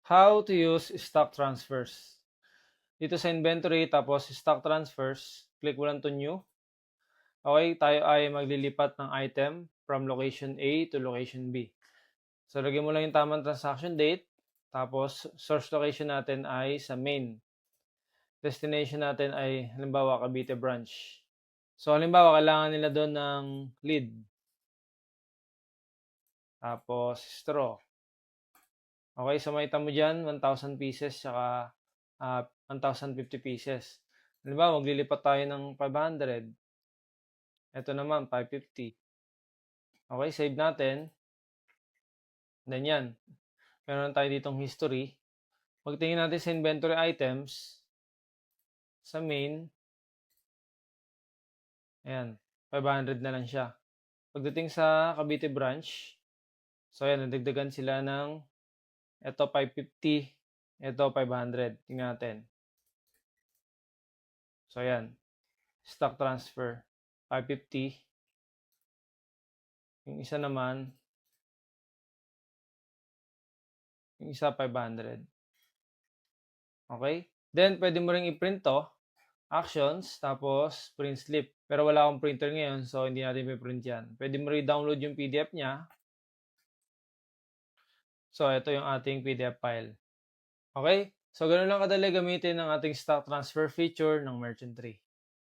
How to use stock transfers. Dito sa inventory, tapos stock transfers, click mo lang to new. Okay, tayo ay maglilipat ng item from location A to location B. So, lagyan mo lang yung tamang transaction date. Tapos, source location natin ay sa main. Destination natin ay, halimbawa, Cavite branch. So, halimbawa, kailangan nila doon ng lead. Tapos, straw. Okay, so makita mo dyan, 1,000 pieces, saka 1,050 pieces. Halimbawa, maglilipat tayo ng 500. Ito naman, 550. Okay, save natin. Then yan. Meron tayo ditong history. Pagtingin natin sa inventory items, sa main, ayan, 500 na lang siya. Pagdating sa Cavite branch, so ayan, nadagdagan sila ng ito 550, ito 500. Tingnan natin. So ayan, stock transfer, 550. Yung isa naman, yung isa 500. Okay? Then, pwede mo ring i-print to, actions, tapos print slip. Pero wala akong printer ngayon, so hindi natin i-print yan. Pwede mo rin download yung PDF niya. So, ito yung ating PDF file. Okay? So, ganun lang kadali gamitin ang ating stock transfer feature ng Merchant Tree.